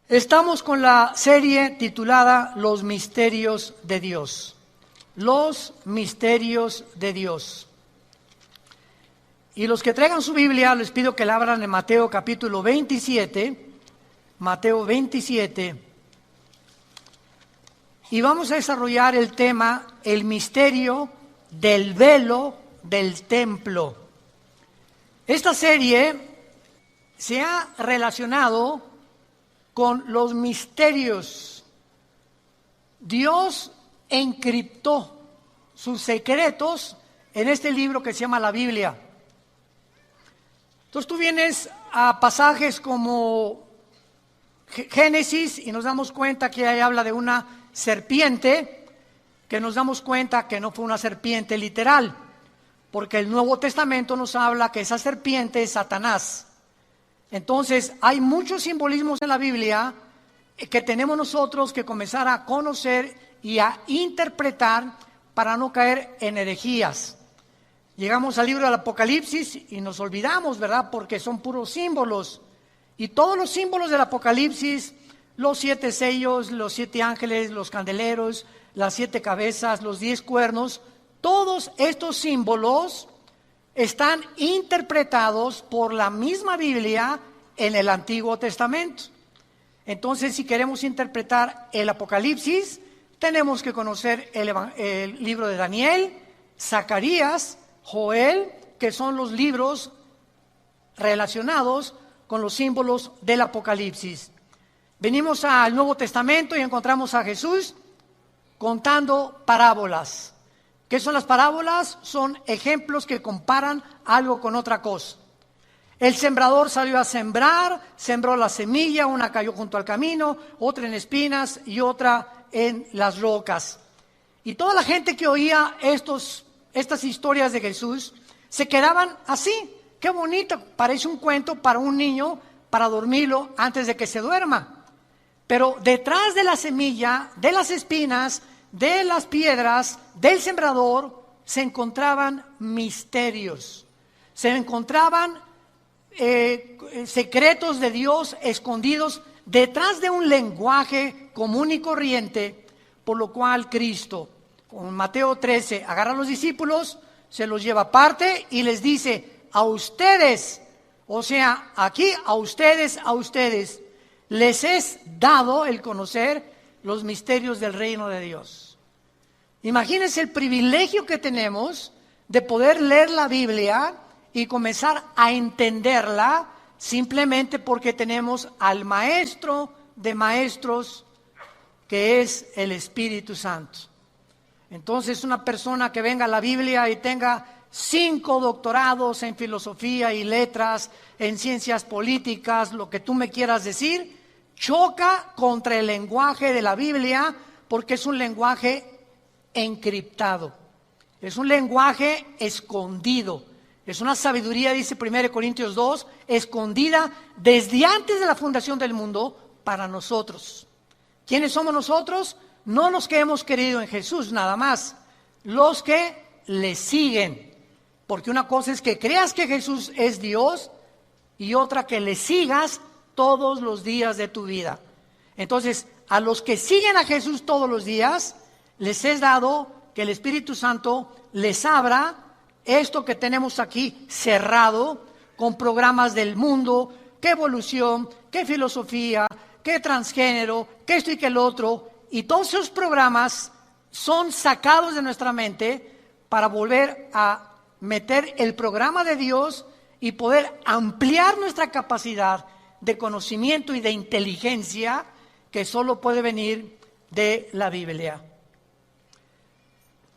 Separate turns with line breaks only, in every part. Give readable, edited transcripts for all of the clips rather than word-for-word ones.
Estamos con la serie titulada Los Misterios de Dios. Los Misterios de Dios. Y los que traigan su Biblia, les pido que la abran en Mateo capítulo 27. Mateo 27. Y vamos a desarrollar el tema, el misterio del velo del templo. Esta serie se ha relacionado con los misterios. Dios encriptó sus secretos en este libro que se llama la Biblia. Entonces tú vienes a pasajes como Génesis y nos damos cuenta que ahí habla de una serpiente, que nos damos cuenta que no fue una serpiente literal, porque el Nuevo Testamento nos habla que esa serpiente es Satanás. Entonces, hay muchos simbolismos en la Biblia que tenemos nosotros que comenzar a conocer y a interpretar para no caer en herejías. Llegamos al libro del Apocalipsis y nos olvidamos, ¿verdad? Porque son puros símbolos. Y todos los símbolos del Apocalipsis, los 7 sellos, los 7 ángeles, los candeleros, las 7 cabezas, los 10 cuernos, todos estos símbolos están interpretados por la misma Biblia en el Antiguo Testamento. Entonces, si queremos interpretar el Apocalipsis, tenemos que conocer el libro de Daniel, Zacarías, Joel, que son los libros relacionados con los símbolos del Apocalipsis. Venimos al Nuevo Testamento y encontramos a Jesús contando parábolas. ¿Qué son las parábolas? Son ejemplos que comparan algo con otra cosa. El sembrador salió a sembrar, sembró la semilla, una cayó junto al camino, otra en espinas y otra en las rocas. Y toda la gente que oía estas historias de Jesús se quedaban así. Qué bonito, parece un cuento para un niño, para dormirlo antes de que se duerma. Pero detrás de la semilla, de las espinas, de las piedras, del sembrador, se encontraban misterios, se encontraban secretos de Dios escondidos detrás de un lenguaje común y corriente, por lo cual Cristo, con Mateo 13, agarra a los discípulos, se los lleva aparte y les dice, a ustedes, o sea, aquí a ustedes, les es dado el conocer los misterios del reino de Dios. Imagínense el privilegio que tenemos de poder leer la Biblia y comenzar a entenderla simplemente porque tenemos al Maestro de Maestros, que es el Espíritu Santo. Entonces, una persona que venga a la Biblia y tenga 5 doctorados en filosofía y letras, en ciencias políticas, lo que tú me quieras decir, choca contra el lenguaje de la Biblia porque es un lenguaje encriptado, es un lenguaje escondido, es una sabiduría, dice 1 Corintios 2, escondida desde antes de la fundación del mundo para nosotros. ¿Quiénes somos nosotros? No los que hemos creído en Jesús nada más, los que le siguen, porque una cosa es que creas que Jesús es Dios y otra que le sigas todos los días de tu vida. Entonces, a los que siguen a Jesús todos los días, les es dado que el Espíritu Santo les abra esto que tenemos aquí cerrado, con programas del mundo, qué evolución, qué filosofía, qué transgénero, qué esto y qué el otro, y todos esos programas son sacados de nuestra mente para volver a meter el programa de Dios y poder ampliar nuestra capacidad de conocimiento y de inteligencia que solo puede venir de la Biblia.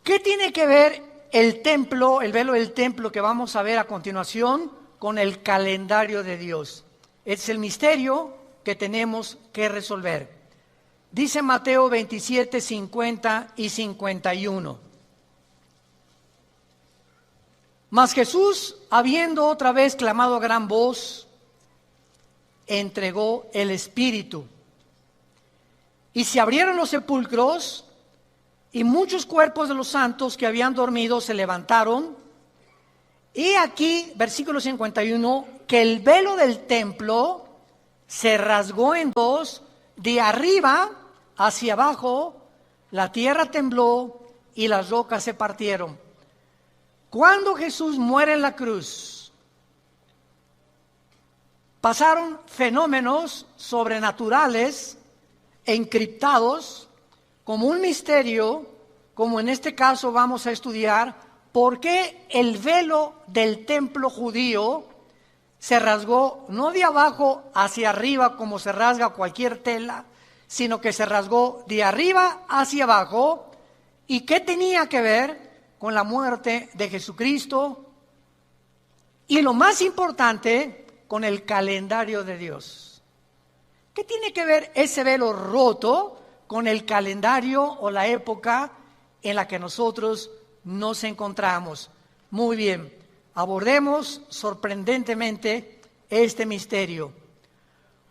¿Qué tiene que ver el templo, el velo del templo que vamos a ver a continuación con el calendario de Dios? Es el misterio que tenemos que resolver. Dice Mateo 27, 50 y 51. Mas Jesús, habiendo otra vez clamado a gran voz, entregó el Espíritu. Y se abrieron los sepulcros, y muchos cuerpos de los santos que habían dormido se levantaron. Y aquí, versículo 51, que el velo del templo se rasgó en dos de arriba hacia abajo, la tierra tembló y las rocas se partieron. Cuando Jesús muere en la cruz, pasaron fenómenos sobrenaturales encriptados como un misterio, como en este caso vamos a estudiar por qué el velo del templo judío se rasgó no de abajo hacia arriba como se rasga cualquier tela, sino que se rasgó de arriba hacia abajo. ¿Y qué tenía que ver con la muerte de Jesucristo? Y lo más importante, con el calendario de Dios. ¿Qué tiene que ver ese velo roto con el calendario o la época en la que nosotros nos encontramos? Muy bien, abordemos sorprendentemente este misterio.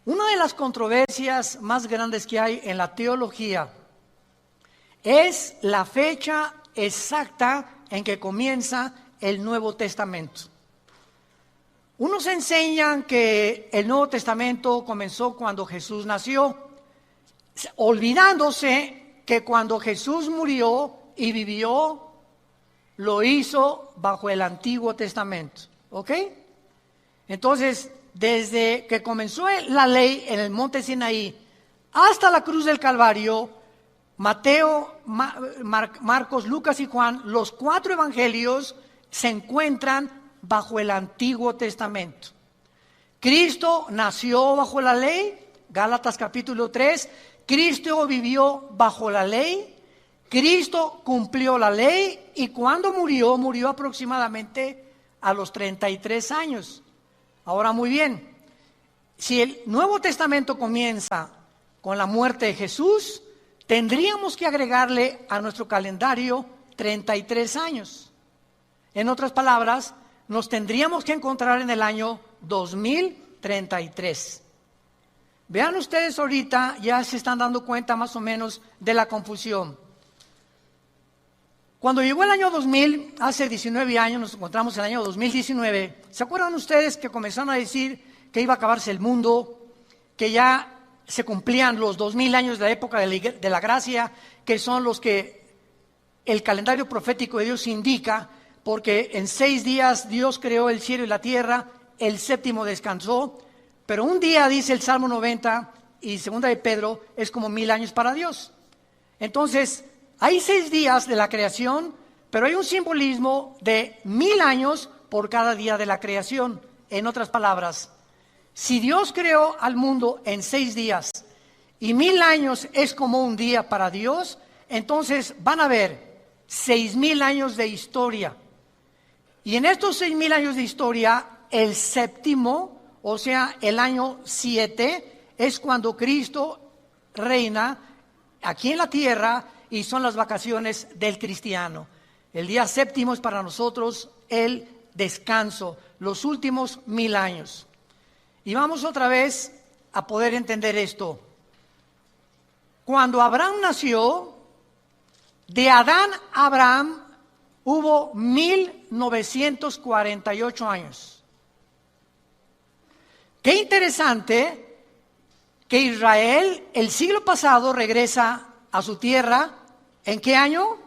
Una de las controversias más grandes que hay en la teología es la fecha exacta en que comienza el Nuevo Testamento. Unos enseñan que el Nuevo Testamento comenzó cuando Jesús nació, olvidándose que cuando Jesús murió y vivió, lo hizo bajo el Antiguo Testamento. ¿Ok? Entonces, desde que comenzó la ley en el monte Sinaí hasta la cruz del Calvario, Mateo, Marcos, Lucas y Juan, los 4 evangelios se encuentran bajo el Antiguo Testamento. Cristo nació bajo la ley, Gálatas capítulo 3, Cristo vivió bajo la ley, Cristo cumplió la ley y cuando murió, murió aproximadamente a los 33 años. Ahora muy bien, si el Nuevo Testamento comienza con la muerte de Jesús, tendríamos que agregarle a nuestro calendario 33 años. En otras palabras, nos tendríamos que encontrar en el año 2033. Vean ustedes ahorita, ya se están dando cuenta más o menos de la confusión. Cuando llegó el año 2000, hace 19 años, nos encontramos en el año 2019, ¿se acuerdan ustedes que comenzaron a decir que iba a acabarse el mundo, que ya se cumplían los 2000 años de la época de la gracia, que son los que el calendario profético de Dios indica, porque en 6 días Dios creó el cielo y la tierra, el séptimo descansó, pero un día, dice el Salmo 90 y segunda de Pedro, es como 1000 años para Dios. Entonces, hay 6 días de la creación, pero hay un simbolismo de 1000 años por cada día de la creación. En otras palabras, si Dios creó al mundo en 6 días y 1000 años es como un día para Dios, entonces van a haber 6000 años de historia. Y en estos 6000 años de historia, el séptimo, o sea, el año 7, es cuando Cristo reina aquí en la tierra y son las vacaciones del cristiano. El día séptimo es para nosotros el descanso, los últimos 1000 años. Y vamos otra vez a poder entender esto. Cuando Abraham nació, de Adán a Abraham hubo 1948 años. Qué interesante que Israel el siglo pasado regresa a su tierra. ¿En qué año?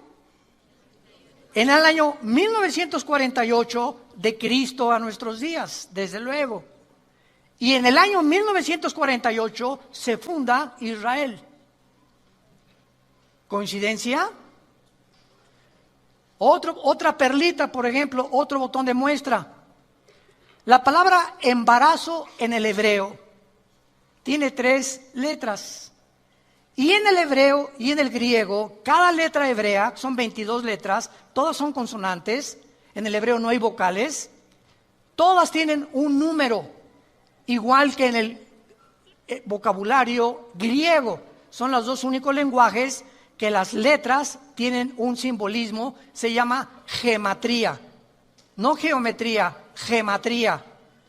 En el año 1948 de Cristo a nuestros días, desde luego. Y en el año 1948 se funda Israel. ¿Coincidencia? Otra perlita, por ejemplo, otro botón de muestra. La palabra embarazo en el hebreo tiene 3 letras. Y en el hebreo y en el griego, cada letra hebrea, son 22 letras, todas son consonantes. En el hebreo no hay vocales. Todas tienen un número, igual que en el vocabulario griego. Son los 2 únicos lenguajes que las letras tienen un simbolismo, se llama gematría. No geometría, gematría.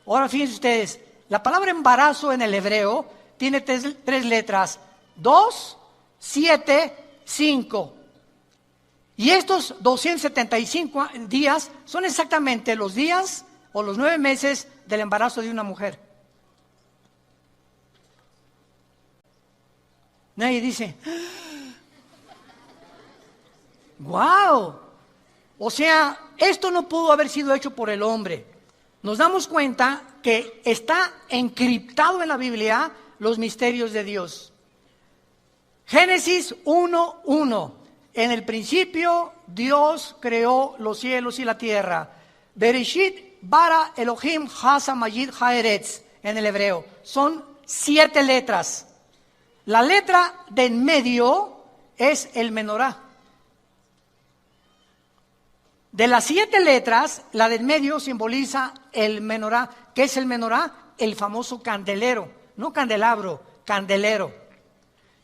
Ahora fíjense ustedes, la palabra embarazo en el hebreo tiene 3 letras, 2, 7, 5. Y estos 275 días son exactamente los días o los 9 meses del embarazo de una mujer. Nadie dice, ¡wow! O sea, esto no pudo haber sido hecho por el hombre. Nos damos cuenta que está encriptado en la Biblia los misterios de Dios. Génesis 1:1. En el principio Dios creó los cielos y la tierra. Bereshit bara Elohim hasa mayid haeretz en el hebreo. Son 7 letras. La letra de en medio es el menorá. De las 7 letras, la del medio simboliza el menorá. ¿Qué es el menorá? El famoso candelero, no candelabro, candelero.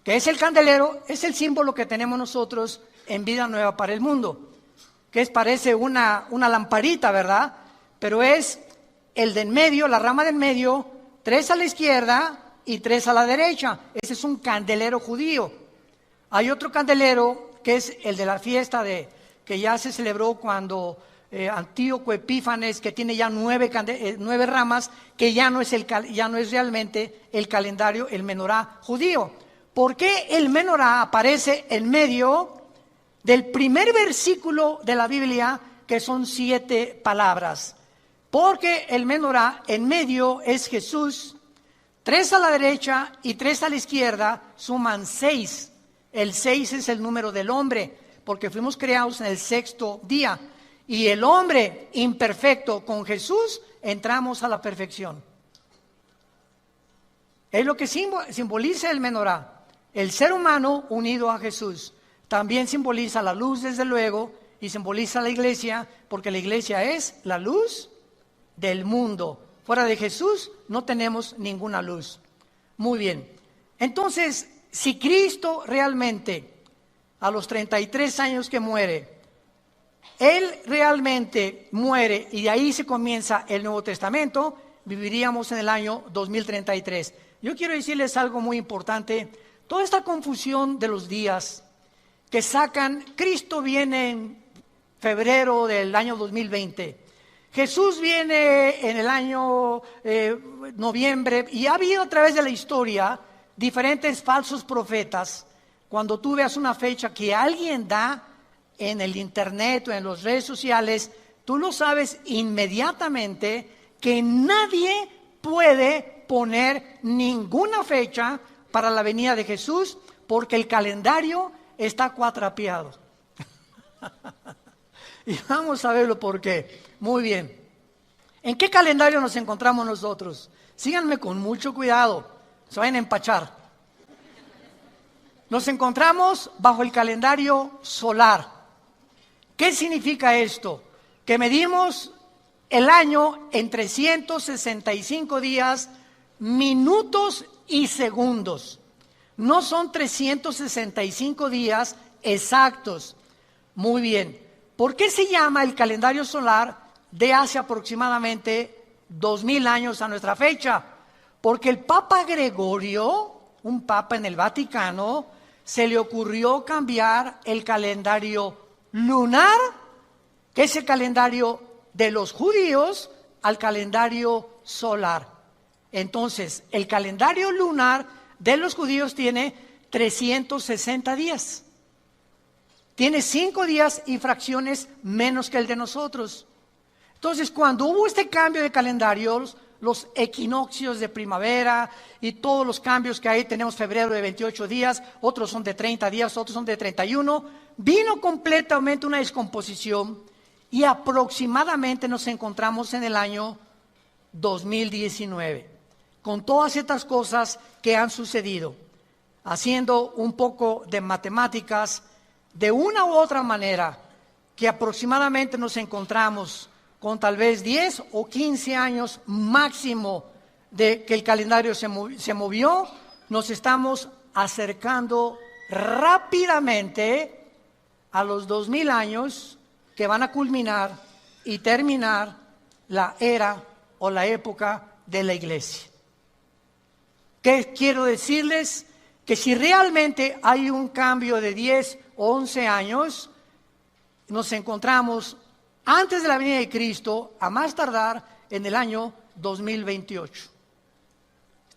¿Qué es el candelero? Es el símbolo que tenemos nosotros en Vida Nueva para el Mundo, que parece una lamparita, ¿verdad? Pero es el de en medio, la rama del medio, 3 a la izquierda y 3 a la derecha. Ese es un candelero judío. Hay otro candelero que es el de la fiesta que ya se celebró cuando Antíoco Epífanes, que tiene ya 9 ramas, que ya no es realmente el calendario, el menorá judío. ¿Por qué el menorá aparece en medio del primer versículo de la Biblia, que son 7 palabras? Porque el menorá en medio es Jesús, 3 a la derecha y 3 a la izquierda suman 6. El 6 es el número del hombre, porque fuimos creados en el 6º día. Y el hombre imperfecto con Jesús entramos a la perfección. Es lo que simboliza el menorá. El ser humano unido a Jesús. También simboliza la luz, desde luego, y simboliza la iglesia, porque la iglesia es la luz del mundo. Fuera de Jesús no tenemos ninguna luz. Muy bien. Entonces, si Cristo realmente, a los 33 años que muere, Él realmente muere y de ahí se comienza el Nuevo Testamento, viviríamos en el año 2033. Yo quiero decirles algo muy importante. Toda esta confusión de los días que sacan, Cristo viene en febrero del año 2020, Jesús viene en el año noviembre, y ha habido a través de la historia diferentes falsos profetas. Cuando tú veas una fecha que alguien da en el internet o en las redes sociales, tú lo sabes inmediatamente que nadie puede poner ninguna fecha para la venida de Jesús, porque el calendario está cuatrapeado. Y vamos a verlo por qué. Muy bien. ¿En qué calendario nos encontramos nosotros? Síganme con mucho cuidado, se vayan a empachar. Nos encontramos bajo el calendario solar. ¿Qué significa esto? Que medimos el año en 365 días, minutos y segundos. No son 365 días exactos. Muy bien. ¿Por qué se llama el calendario solar de hace aproximadamente 2000 años a nuestra fecha? Porque el Papa Gregorio, un papa en el Vaticano, se le ocurrió cambiar el calendario lunar, que es el calendario de los judíos, al calendario solar. Entonces, el calendario lunar de los judíos tiene 360 días. Tiene 5 días y fracciones menos que el de nosotros. Entonces, cuando hubo este cambio de calendarios, los equinoccios de primavera y todos los cambios que hay, tenemos febrero de 28 días, otros son de 30 días, otros son de 31, vino completamente una descomposición y aproximadamente nos encontramos en el año 2019, con todas estas cosas que han sucedido. Haciendo un poco de matemáticas, de una u otra manera, que aproximadamente nos encontramos con tal vez 10 o 15 años máximo de que el calendario se movió, nos estamos acercando rápidamente a los 2000 años que van a culminar y terminar la era o la época de la iglesia. ¿Qué quiero decirles? Que si realmente hay un cambio de 10 o 11 años, nos encontramos antes de la venida de Cristo, a más tardar en el año 2028.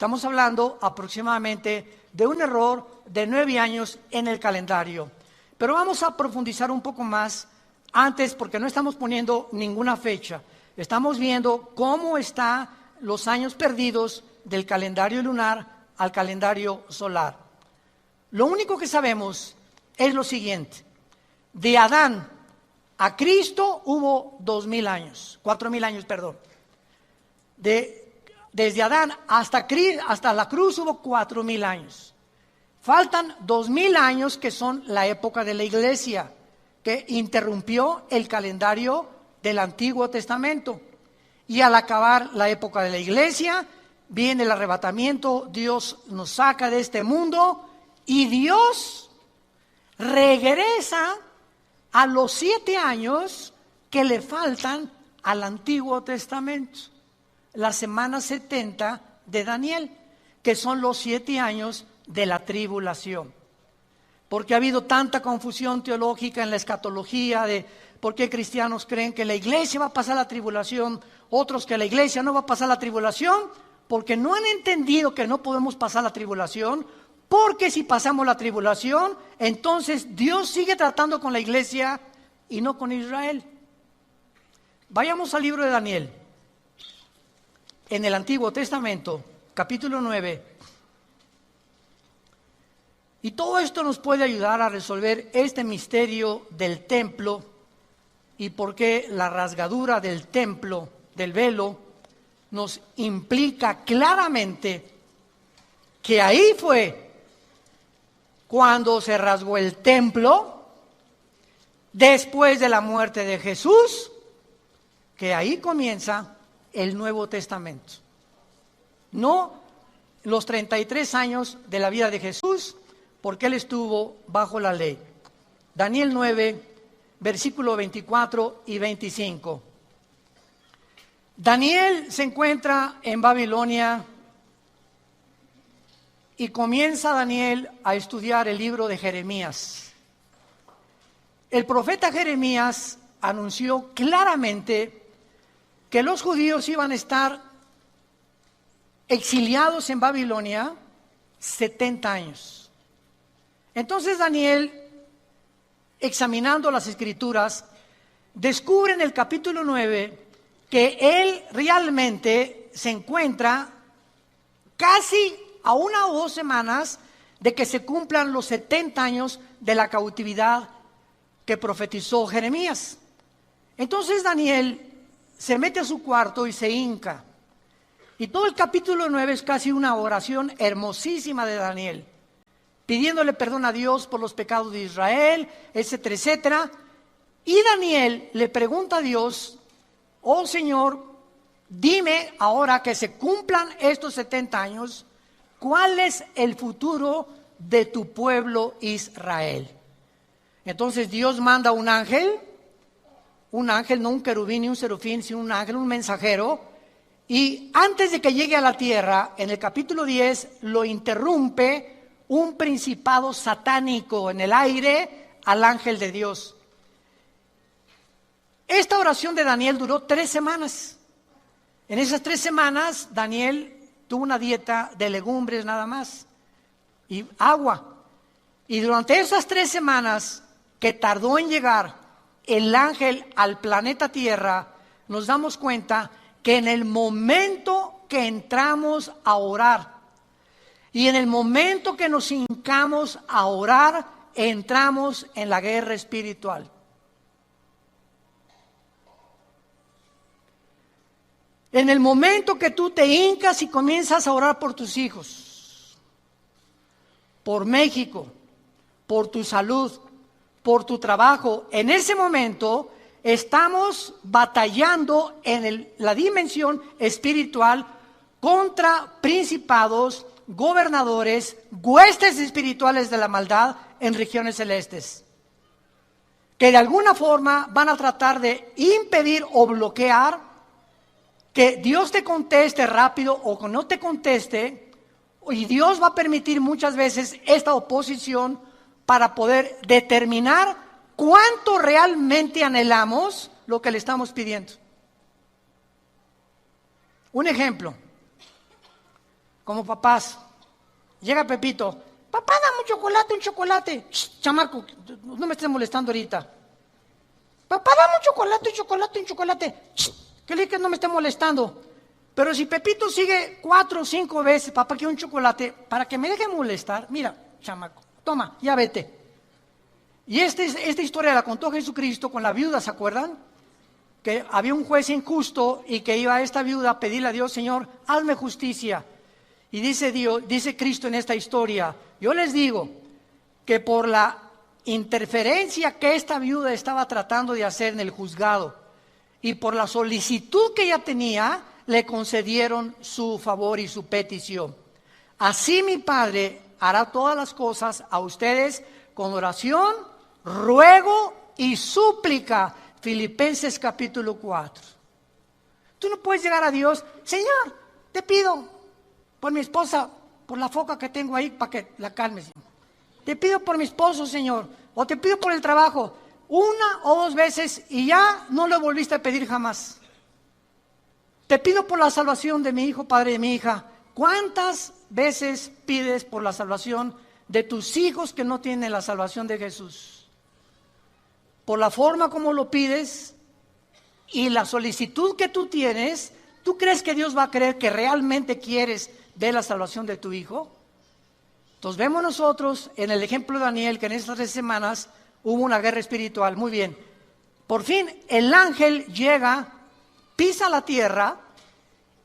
Estamos hablando aproximadamente de un error de 9 años en el calendario. Pero vamos a profundizar un poco más antes, porque no estamos poniendo ninguna fecha. Estamos viendo cómo están los años perdidos del calendario lunar al calendario solar. Lo único que sabemos es lo siguiente: de Adán a Cristo hubo 2,000 años, 4,000 años, perdón. Desde Adán hasta la cruz hubo 4,000 años. Faltan 2,000 años, que son la época de la iglesia, que interrumpió el calendario del Antiguo Testamento. Y al acabar la época de la iglesia, viene el arrebatamiento, Dios nos saca de este mundo y Dios regresa a los 7 años que le faltan al Antiguo Testamento, la semana 70 de Daniel, que son los 7 años de la tribulación. Porque ha habido tanta confusión teológica en la escatología de por qué cristianos creen que la iglesia va a pasar la tribulación, otros que la iglesia no va a pasar la tribulación, porque no han entendido que no podemos pasar la tribulación, porque si pasamos la tribulación, entonces Dios sigue tratando con la iglesia y no con Israel. Vayamos al libro de Daniel, en el Antiguo Testamento, capítulo 9. Y todo esto nos puede ayudar a resolver este misterio del templo y por qué la rasgadura del templo, del velo, nos implica claramente que ahí fue cuando se rasgó el templo, después de la muerte de Jesús, que ahí comienza el Nuevo Testamento. No los 33 años de la vida de Jesús, porque Él estuvo bajo la ley. Daniel 9, versículo 24 y 25. Daniel se encuentra en Babilonia y comienza Daniel a estudiar el libro de Jeremías. El profeta Jeremías anunció claramente que los judíos iban a estar exiliados en Babilonia 70 años. Entonces Daniel, examinando las Escrituras, descubre en el capítulo 9 que él realmente se encuentra casi a 1 o 2 semanas de que se cumplan los 70 años de la cautividad que profetizó Jeremías. Entonces Daniel se mete a su cuarto y se hinca. Y todo el capítulo 9 es casi una oración hermosísima de Daniel, pidiéndole perdón a Dios por los pecados de Israel, etcétera, etcétera. Y Daniel le pregunta a Dios: oh Señor, dime ahora que se cumplan estos 70 años, ¿cuál es el futuro de tu pueblo Israel? Entonces Dios manda un ángel, no un querubín ni un serafín, sino un ángel, un mensajero, y antes de que llegue a la tierra, en el capítulo 10, lo interrumpe un principado satánico en el aire al ángel de Dios. Esta oración de Daniel duró 3 semanas. En esas 3 semanas, Daniel tuvo una dieta de legumbres nada más y agua. Y durante esas 3 semanas que tardó en llegar el ángel al planeta Tierra, nos damos cuenta que en el momento que entramos a orar, y en el momento que nos hincamos a orar, entramos en la guerra espiritual. En el momento que tú te hincas y comienzas a orar por tus hijos, por México, por tu salud, por tu trabajo, en ese momento estamos batallando en la dimensión espiritual contra principados, gobernadores, huestes espirituales de la maldad en regiones celestes, que de alguna forma van a tratar de impedir o bloquear que Dios te conteste rápido o que no te conteste, y Dios va a permitir muchas veces esta oposición para poder determinar cuánto realmente anhelamos lo que le estamos pidiendo. Un ejemplo. como papás. Llega Pepito, papá, dame un chocolate. Shh, chamaco, no me estés molestando ahorita. Papá, dame un chocolate. Shh, que le que no me esté molestando. Pero si Pepito sigue 4 o 5 veces, papá, quiero un chocolate, para que me deje molestar, mira, chamaco, toma, ya vete. Y esta historia la contó Jesucristo con la viuda, ¿se acuerdan? Que había un juez injusto y que iba a esta viuda a pedirle a Dios, Señor, hazme justicia. Y dice Cristo en esta historia, yo les digo que por la interferencia que esta viuda estaba tratando de hacer en el juzgado y por la solicitud que ella tenía, le concedieron su favor y su petición. Así mi Padre hará todas las cosas a ustedes con oración, ruego y súplica. Filipenses capítulo 4. Tú no puedes llegar a Dios, Señor, te pido por mi esposa, por la foca que tengo ahí, para que la calmes. Te pido por mi esposo, Señor, o te pido por el trabajo, 1 o 2 veces y ya no lo volviste a pedir jamás. Te pido por la salvación de mi hijo, padre de mi hija. ¿Cuántas veces pides por la salvación de tus hijos que no tienen la salvación de Jesús? Por la forma como lo pides y la solicitud que tú tienes, ¿tú crees que Dios va a creer que realmente quieres ver la salvación de tu hijo? Entonces vemos nosotros en el ejemplo de Daniel que en estas 3 semanas hubo una guerra espiritual. Muy bien, por fin el ángel llega, pisa la tierra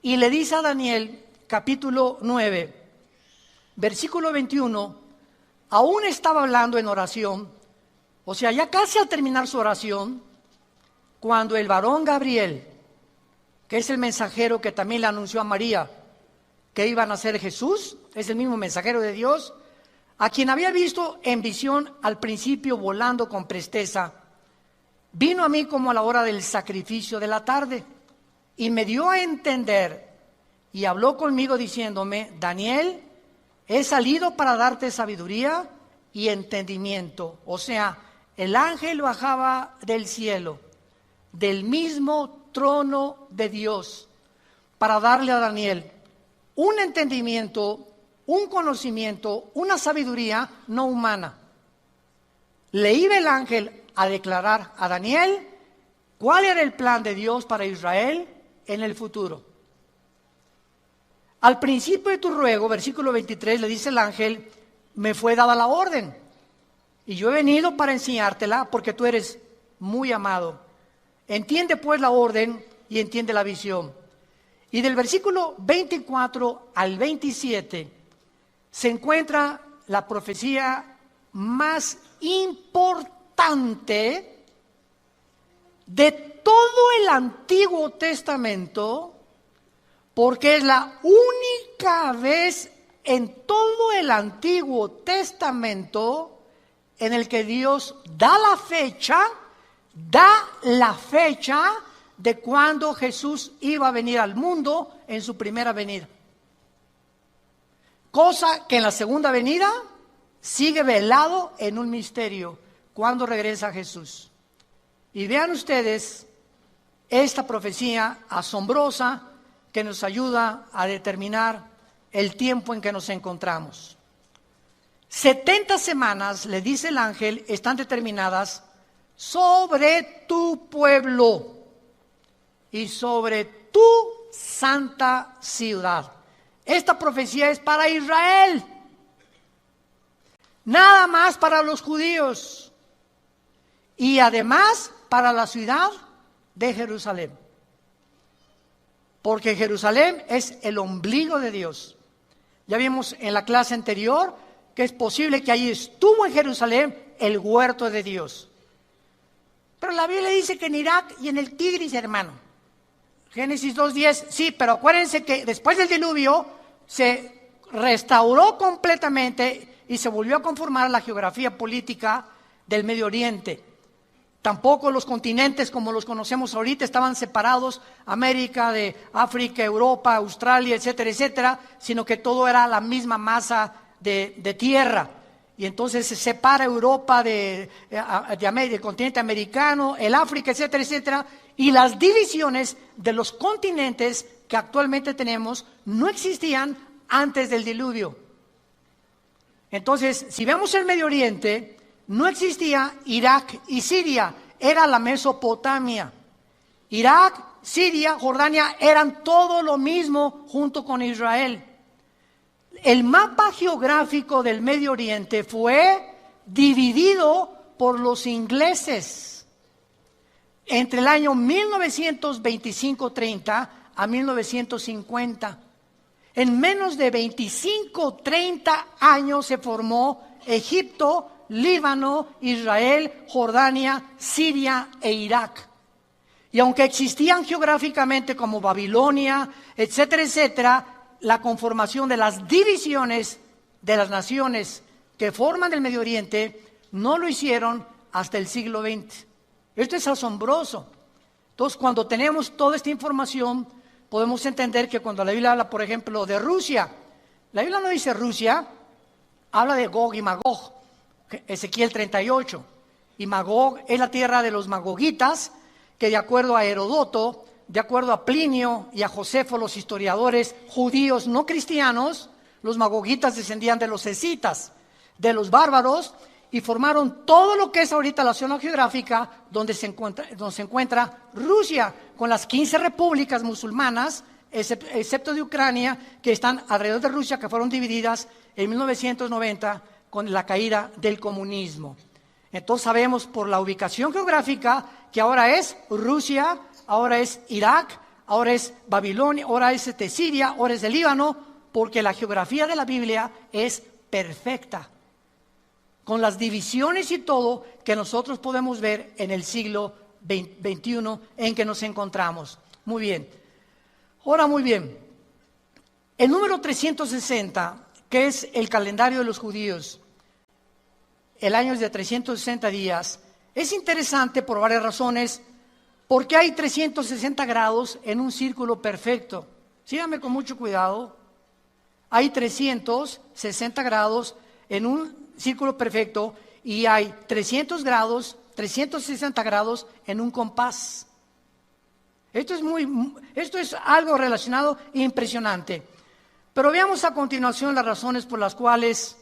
y le dice a Daniel, capítulo 9, versículo 21, aún estaba hablando en oración. O sea, ya casi al terminar su oración, cuando el varón Gabriel, que es el mensajero que también le anunció a María que iba a nacer Jesús, es el mismo mensajero de Dios, a quien había visto en visión al principio volando con presteza, vino a mí como a la hora del sacrificio de la tarde y me dio a entender y habló conmigo diciéndome, Daniel, he salido para darte sabiduría y entendimiento. O sea, el ángel bajaba del cielo, del mismo trono de Dios, para darle a Daniel un entendimiento, un conocimiento, una sabiduría no humana. Le iba el ángel a declarar a Daniel cuál era el plan de Dios para Israel en el futuro. Al principio de tu ruego, versículo 23, le dice el ángel, me fue dada la orden. Y yo he venido para enseñártela porque tú eres muy amado. Entiende pues la orden y entiende la visión. Y del versículo 24 al 27 se encuentra la profecía más importante de todo el Antiguo Testamento, porque es la única vez en todo el Antiguo Testamento en el que Dios da la fecha de cuando Jesús iba a venir al mundo en su primera venida. Cosa que en la segunda venida sigue velado en un misterio, cuando regresa Jesús. Y vean ustedes esta profecía asombrosa que nos ayuda a determinar el tiempo en que nos encontramos. 70 semanas, le dice el ángel, están determinadas sobre tu pueblo y sobre tu santa ciudad. Esta profecía es para Israel, nada más para los judíos y además para la ciudad de Jerusalén. Porque Jerusalén es el ombligo de Dios. Ya vimos en la clase anterior que es posible que allí estuvo en Jerusalén el huerto de Dios. Pero la Biblia dice que en Irak y en el Tigris, hermano. Génesis 2:10, sí, pero acuérdense que después del diluvio se restauró completamente y se volvió a conformar la geografía política del Medio Oriente. Tampoco los continentes como los conocemos ahorita estaban separados, América de África, Europa, Australia, etcétera, etcétera, sino que todo era la misma masa de tierra. Y entonces se separa Europa del continente americano, el África, etcétera, etcétera, y las divisiones de los continentes que actualmente tenemos no existían antes del diluvio. Entonces, si vemos el Medio Oriente, no existía Irak y Siria, era la Mesopotamia. Irak, Siria, Jordania eran todo lo mismo junto con Israel. El mapa geográfico del Medio Oriente fue dividido por los ingleses entre el año 1925-30 a 1950. En menos de 25-30 años se formó Egipto, Líbano, Israel, Jordania, Siria e Irak. Y aunque existían geográficamente como Babilonia, etcétera, etcétera, la conformación de las divisiones de las naciones que forman el Medio Oriente no lo hicieron hasta el siglo XX. Esto es asombroso. Entonces, cuando tenemos toda esta información, podemos entender que cuando la Biblia habla, por ejemplo, de Rusia, la Biblia no dice Rusia, habla de Gog y Magog, Ezequiel 38. Y Magog es la tierra de los magogitas, que de acuerdo a Herodoto, de acuerdo a Plinio y a Josefo, los historiadores judíos no cristianos, los magogitas descendían de los escitas, de los bárbaros, y formaron todo lo que es ahorita la zona geográfica donde se encuentra Rusia, con las 15 repúblicas musulmanas, excepto de Ucrania, que están alrededor de Rusia, que fueron divididas en 1990 con la caída del comunismo. Entonces sabemos por la ubicación geográfica que ahora es Rusia, ahora es Irak, ahora es Babilonia, ahora es Siria, ahora es el Líbano, porque la geografía de la Biblia es perfecta, con las divisiones y todo que nosotros podemos ver en el siglo XXI en que nos encontramos. Muy bien. Ahora, muy bien. El número 360, que es el calendario de los judíos, el año es de 360 días, es interesante por varias razones, porque hay 360 grados en un círculo perfecto. Síganme con mucho cuidado. Hay 360 grados en un círculo perfecto y hay 360 grados en un compás. Esto es algo relacionado e impresionante. Pero veamos a continuación las razones por las cuales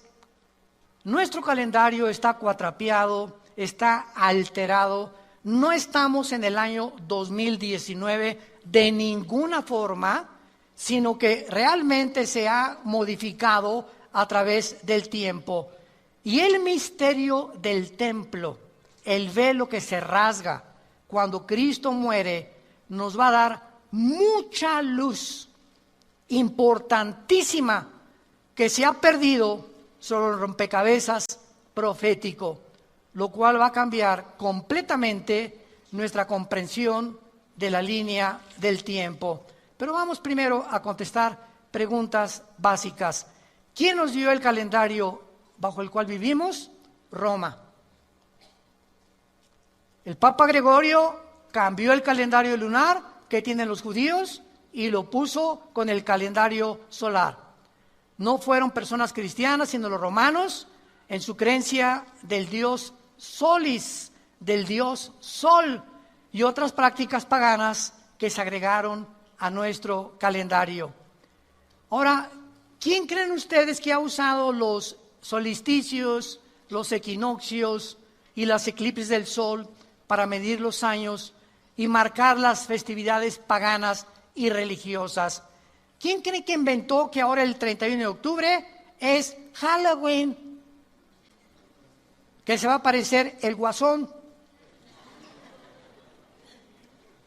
nuestro calendario está cuatrapeado, está alterado. No estamos en el año 2019 de ninguna forma, sino que realmente se ha modificado a través del tiempo. Y el misterio del templo, el velo que se rasga cuando Cristo muere, nos va a dar mucha luz importantísima que se ha perdido sobre el rompecabezas profético, lo cual va a cambiar completamente nuestra comprensión de la línea del tiempo. Pero vamos primero a contestar preguntas básicas. ¿Quién nos dio el calendario bajo el cual vivimos? Roma. El Papa Gregorio cambió el calendario lunar que tienen los judíos y lo puso con el calendario solar. No fueron personas cristianas, sino los romanos, en su creencia del dios Solis, del dios Sol, y otras prácticas paganas que se agregaron a nuestro calendario. Ahora, ¿quién creen ustedes que ha usado los solsticios, los equinoccios y las eclipses del sol para medir los años y marcar las festividades paganas y religiosas? ¿Quién cree que inventó que ahora el 31 de octubre es Halloween? Que se va a aparecer el guasón.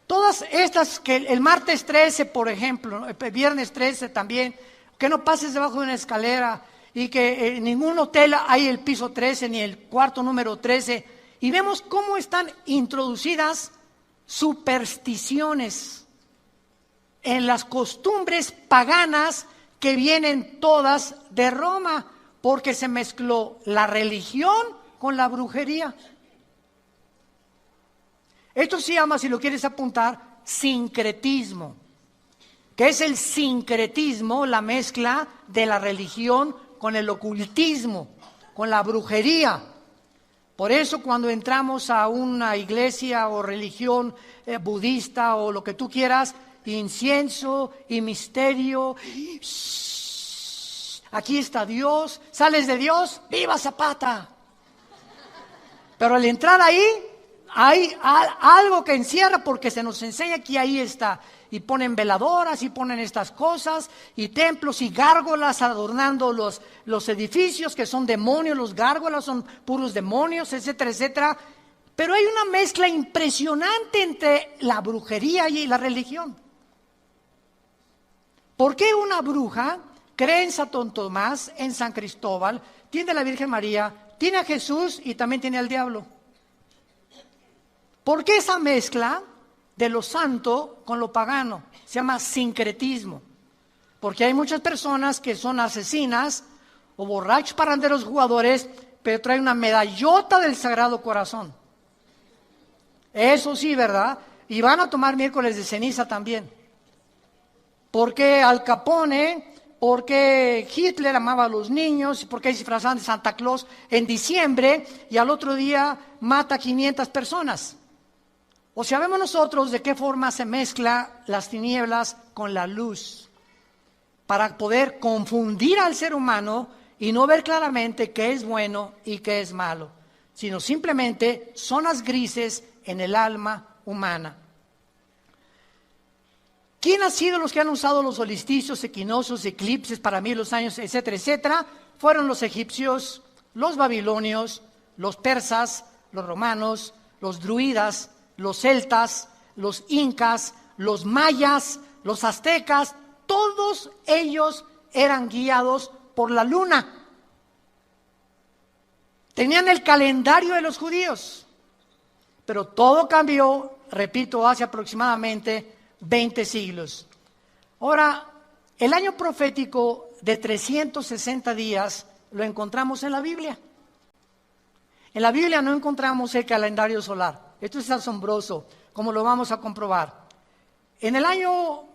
Todas estas, que el martes 13, por ejemplo, el viernes 13 también, que no pases debajo de una escalera y que en ningún hotel hay el piso 13 ni el cuarto número 13. Y vemos cómo están introducidas supersticiones en las costumbres paganas que vienen todas de Roma, porque se mezcló la religión con la brujería. Esto se llama, si lo quieres apuntar, sincretismo. ¿Qué es el sincretismo? La mezcla de la religión con el ocultismo, con la brujería. Por eso cuando entramos a una iglesia o religión budista o lo que tú quieras, incienso y misterio, Aquí está Dios, sales de Dios, ¡viva Zapata! Pero al entrar ahí, hay algo que encierra porque se nos enseña que ahí está. Y ponen veladoras y ponen estas cosas y templos y gárgolas adornando los edificios que son demonios. Los gárgolas son puros demonios, etcétera, etcétera. Pero hay una mezcla impresionante entre la brujería y la religión. ¿Por qué una bruja cree en Santo Tomás, en San Cristóbal, tiene a la Virgen María, tiene a Jesús y también tiene al diablo? ¿Por qué esa mezcla de lo santo con lo pagano? Se llama sincretismo. Porque hay muchas personas que son asesinas o borrachos, parranderos, jugadores, pero traen una medallota del Sagrado Corazón. Eso sí, ¿verdad? Y van a tomar miércoles de ceniza también. Porque Al Capone, porque Hitler amaba a los niños, porque disfrazaban de Santa Claus en diciembre y al otro día mata a 500 personas. O sea, vemos nosotros de qué forma se mezcla las tinieblas con la luz para poder confundir al ser humano y no ver claramente qué es bueno y qué es malo, sino simplemente zonas grises en el alma humana. ¿Quién ha sido los que han usado los solsticios, equinoccios, eclipses para mí los años, etcétera, etcétera? Fueron los egipcios, los babilonios, los persas, los romanos, los druidas, los celtas, los incas, los mayas, los aztecas. Todos ellos eran guiados por la luna. Tenían el calendario de los judíos. Pero todo cambió, repito, hace aproximadamente 20 siglos. Ahora, el año profético de 360 días lo encontramos en la Biblia. En la Biblia no encontramos el calendario solar. Esto es asombroso, como lo vamos a comprobar. En el año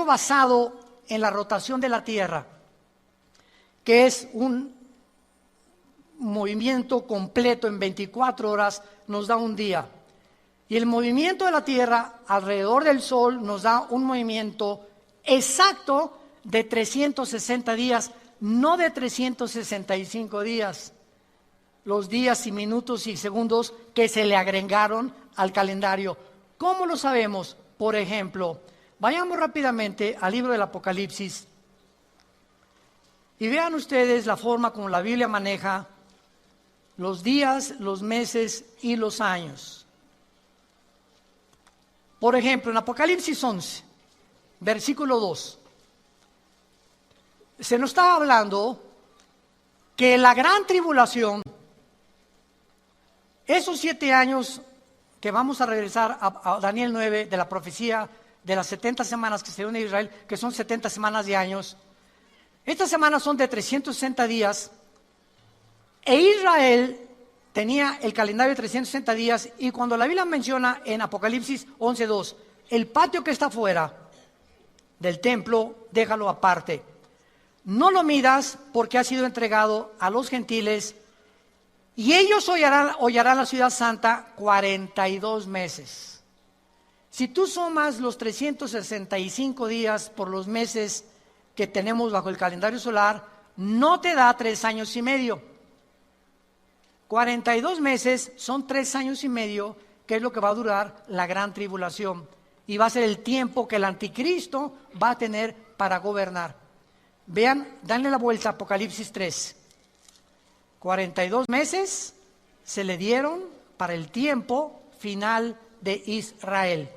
basado en la rotación de la Tierra, que es un movimiento completo en 24 horas, nos da un día. Y el movimiento de la Tierra alrededor del Sol nos da un movimiento exacto de 360 días, no de 365 días. Los días y minutos y segundos que se le agregaron al calendario. ¿Cómo lo sabemos? Por ejemplo, vayamos rápidamente al libro del Apocalipsis y vean ustedes la forma como la Biblia maneja los días, los meses y los años. Por ejemplo, en Apocalipsis 11, versículo 2, se nos está hablando que la gran tribulación, esos 7 años que vamos a regresar a Daniel 9 de la profecía de las 70 semanas que se dio en Israel, que son 70 semanas de años, estas semanas son de 360 días, e Israel tenía el calendario de 360 días, y cuando la Biblia menciona en Apocalipsis 11:2, el patio que está fuera del templo, déjalo aparte. No lo midas porque ha sido entregado a los gentiles, y ellos hollarán la ciudad santa 42 meses. Si tú sumas los 365 días por los meses que tenemos bajo el calendario solar, no te da 3 años y medio. 42 meses son 3 años y medio, que es lo que va a durar la gran tribulación. Y va a ser el tiempo que el anticristo va a tener para gobernar. Vean, danle la vuelta a Apocalipsis 3. 42 meses se le dieron para el tiempo final de Israel.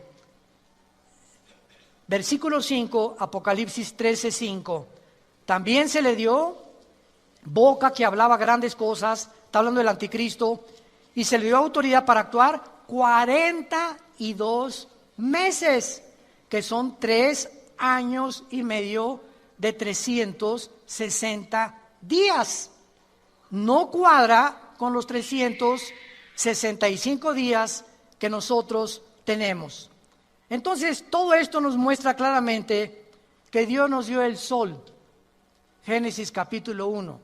Versículo 5, Apocalipsis 13:5. También se le dio boca que hablaba grandes cosas, está hablando del anticristo, y se le dio autoridad para actuar 42 meses, que son 3 años y medio de 360 días. No cuadra con los 365 días que nosotros tenemos. Entonces, todo esto nos muestra claramente que Dios nos dio el sol, Génesis capítulo 1,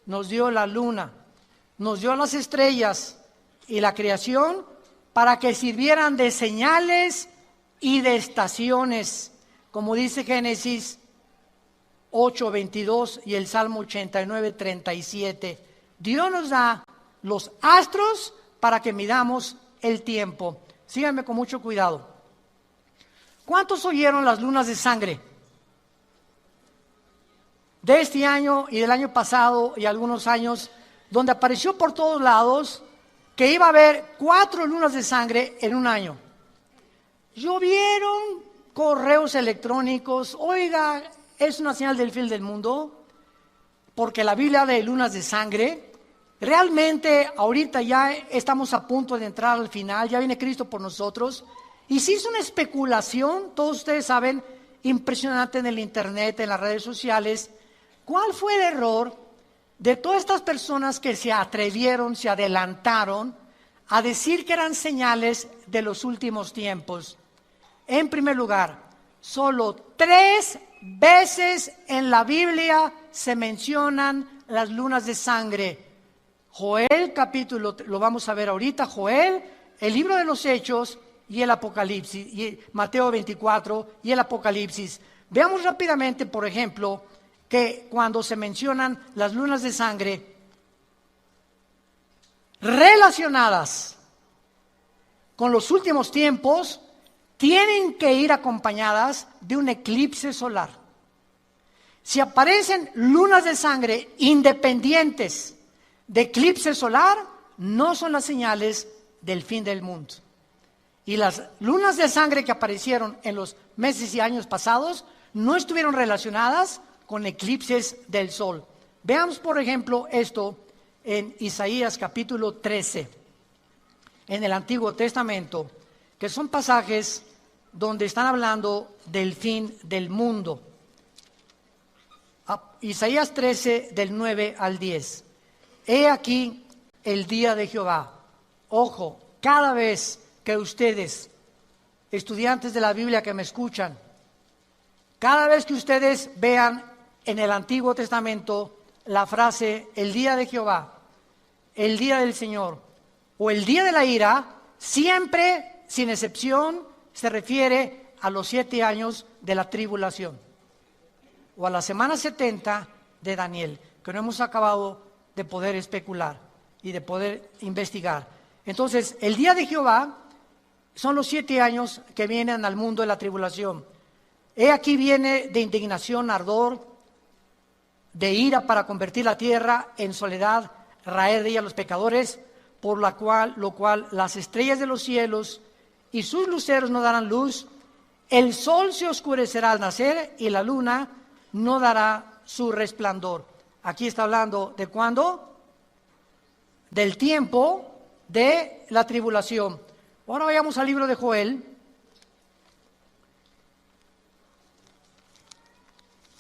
nos dio la luna, nos dio las estrellas y la creación para que sirvieran de señales y de estaciones, como dice Génesis 8:22 y el Salmo 89:37. Dios nos da los astros para que midamos el tiempo. Síganme con mucho cuidado. ¿Cuántos oyeron las lunas de sangre? De este año y del año pasado y algunos años, donde apareció por todos lados que iba a haber 4 lunas de sangre en un año. Llovieron correos electrónicos, oiga, es una señal del fin del mundo, porque la Biblia habla de lunas de sangre. Realmente ahorita ya estamos a punto de entrar al final, ya viene Cristo por nosotros, y se hizo una especulación, todos ustedes saben, impresionante en el internet, en las redes sociales. ¿Cuál fue el error de todas estas personas que se atrevieron, se adelantaron a decir que eran señales de los últimos tiempos? En primer lugar, solo 3 veces en la Biblia se mencionan las lunas de sangre. Joel capítulo, lo vamos a ver ahorita, Joel, el libro de los Hechos y el Apocalipsis, y Mateo 24 y el Apocalipsis. Veamos rápidamente, por ejemplo, que cuando se mencionan las lunas de sangre relacionadas con los últimos tiempos, tienen que ir acompañadas de un eclipse solar. Si aparecen lunas de sangre independientes de eclipse solar, no son las señales del fin del mundo. Y las lunas de sangre que aparecieron en los meses y años pasados no estuvieron relacionadas con eclipses del sol. Veamos, por ejemplo, esto en Isaías capítulo 13, en el Antiguo Testamento, que son pasajes donde están hablando del fin del mundo. Isaías 13, del 9 al 10. He aquí el día de Jehová. Ojo, cada vez que ustedes, estudiantes de la Biblia que me escuchan, cada vez que ustedes vean en el Antiguo Testamento la frase el día de Jehová, el día del Señor o el día de la ira, siempre, sin excepción, se refiere a los 7 años de la tribulación o a la semana 70 de Daniel, que no hemos acabado de poder especular y de poder investigar. Entonces, el día de Jehová son los 7 años que vienen al mundo de la tribulación. He aquí viene de indignación, ardor, de ira para convertir la tierra en soledad, raer de ella a los pecadores, por lo cual las estrellas de los cielos y sus luceros no darán luz, el sol se oscurecerá al nacer y la luna no dará su resplandor. Aquí está hablando de ¿cuándo? Del tiempo de la tribulación. Ahora vayamos al libro de Joel.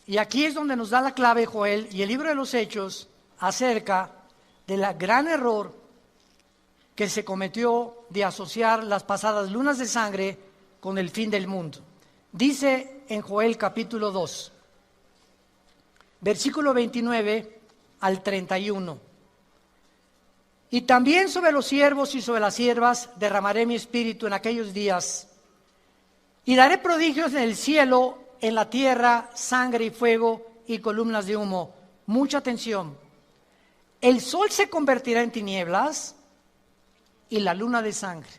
Y aquí es donde nos da la clave Joel y el libro de los Hechos acerca del gran error que se cometió de asociar las pasadas lunas de sangre con el fin del mundo. Dice en Joel capítulo 2, versículo 29 al 31. Y también sobre los siervos y sobre las siervas derramaré mi espíritu en aquellos días, y daré prodigios en el cielo, en la tierra, sangre y fuego y columnas de humo. Mucha atención. El sol se convertirá en tinieblas y la luna de sangre.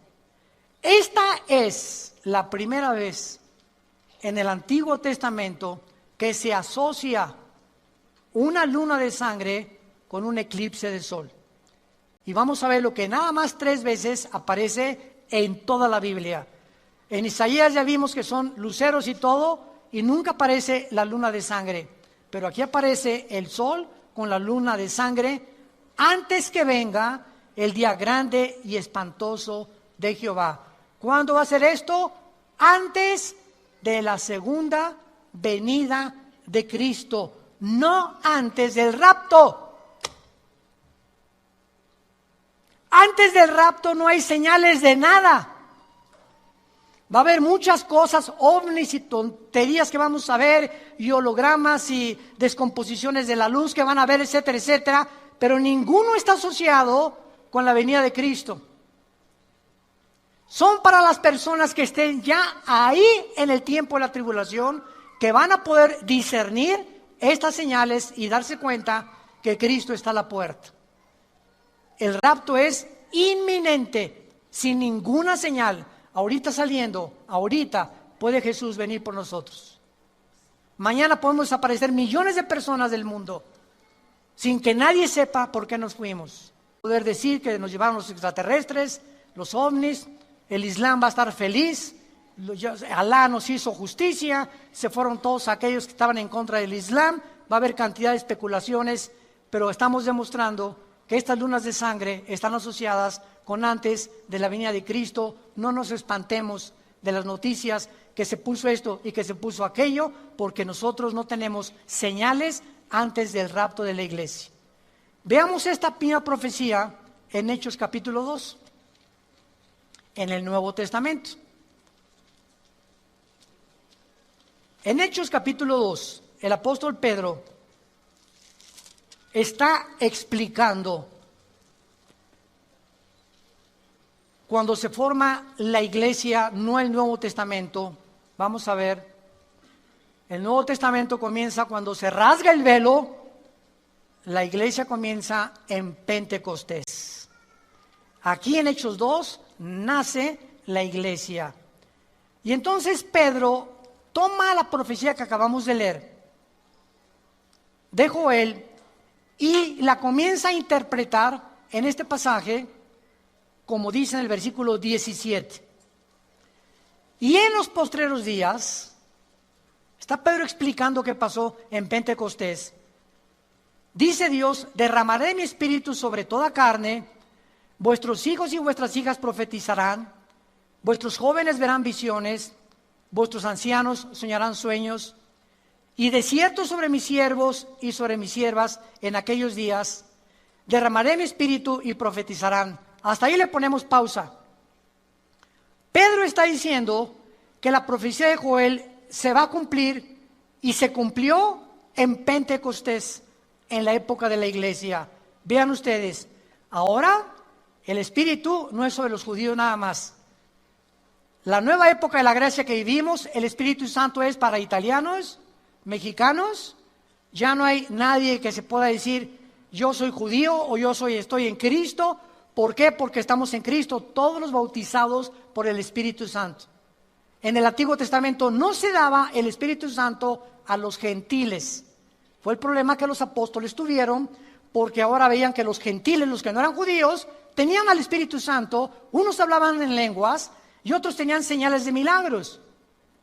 Esta es la primera vez en el Antiguo Testamento que se asocia una luna de sangre con un eclipse de sol. Y vamos a ver lo que nada más 3 veces aparece en toda la Biblia. En Isaías ya vimos que son luceros y todo, y nunca aparece la luna de sangre. Pero aquí aparece el sol con la luna de sangre antes que venga el día grande y espantoso de Jehová. ¿Cuándo va a ser esto? Antes de la segunda venida de Cristo, no antes del rapto. Antes del rapto no hay señales de nada. Va a haber muchas cosas, ovnis y tonterías que vamos a ver, y hologramas y descomposiciones de la luz que van a ver, etcétera, etcétera, pero ninguno está asociado con la venida de Cristo. Son para las personas que estén ya ahí en el tiempo de la tribulación, que van a poder discernir estas señales y darse cuenta que Cristo está a la puerta. El rapto es inminente, sin ninguna señal. Ahorita saliendo, ahorita puede Jesús venir por nosotros. Mañana podemos desaparecer millones de personas del mundo sin que nadie sepa por qué nos fuimos. Poder decir que nos llevaron los extraterrestres, los ovnis, el Islam va a estar feliz, Alá nos hizo justicia, se fueron todos aquellos que estaban en contra del Islam. Va a haber cantidad de especulaciones, pero estamos demostrando que estas lunas de sangre están asociadas con antes de la venida de Cristo. No nos espantemos de las noticias que se puso esto y que se puso aquello, porque nosotros no tenemos señales antes del rapto de la iglesia. Veamos esta primera profecía en Hechos capítulo 2, en el Nuevo Testamento. En Hechos capítulo 2, el apóstol Pedro está explicando cuando se forma la iglesia, no el Nuevo Testamento. Vamos a ver, el Nuevo Testamento comienza cuando se rasga el velo, la iglesia comienza en Pentecostés. Aquí en Hechos 2 nace la iglesia. Y entonces Pedro toma la profecía que acabamos de leer de Joel y la comienza a interpretar en este pasaje, como dice en el versículo 17. Y en los postreros días, está Pedro explicando qué pasó en Pentecostés. Dice Dios: derramaré mi espíritu sobre toda carne, vuestros hijos y vuestras hijas profetizarán, vuestros jóvenes verán visiones, vuestros ancianos soñarán sueños, y de cierto sobre mis siervos y sobre mis siervas en aquellos días derramaré mi espíritu y profetizarán. Hasta ahí le ponemos pausa. Pedro está diciendo que la profecía de Joel se va a cumplir y se cumplió en Pentecostés, en la época de la iglesia. Vean ustedes, ahora el espíritu no es sobre los judíos nada más. La nueva época de la gracia que vivimos, el Espíritu Santo es para italianos, mexicanos. Ya no hay nadie que se pueda decir yo soy judío o estoy en Cristo. ¿Por qué? Porque estamos en Cristo, todos los bautizados por el Espíritu Santo. En el Antiguo Testamento no se daba el Espíritu Santo a los gentiles. Fue el problema que los apóstoles tuvieron, porque ahora veían que los gentiles, los que no eran judíos, tenían al Espíritu Santo. Unos hablaban en lenguas y otros tenían señales de milagros,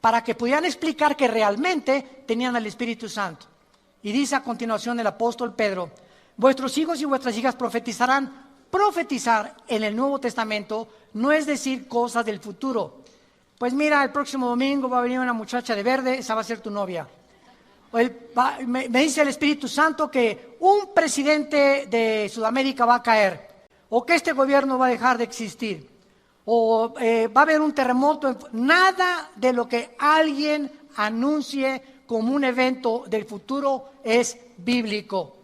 para que pudieran explicar que realmente tenían al Espíritu Santo. Y dice a continuación el apóstol Pedro: vuestros hijos y vuestras hijas profetizarán. Profetizar en el Nuevo Testamento no es decir cosas del futuro. Pues mira, el próximo domingo va a venir una muchacha de verde, esa va a ser tu novia. Me dice el Espíritu Santo que un presidente de Sudamérica va a caer, o que este gobierno va a dejar de existir, o va a haber un terremoto. Nada de lo que alguien anuncie como un evento del futuro es bíblico.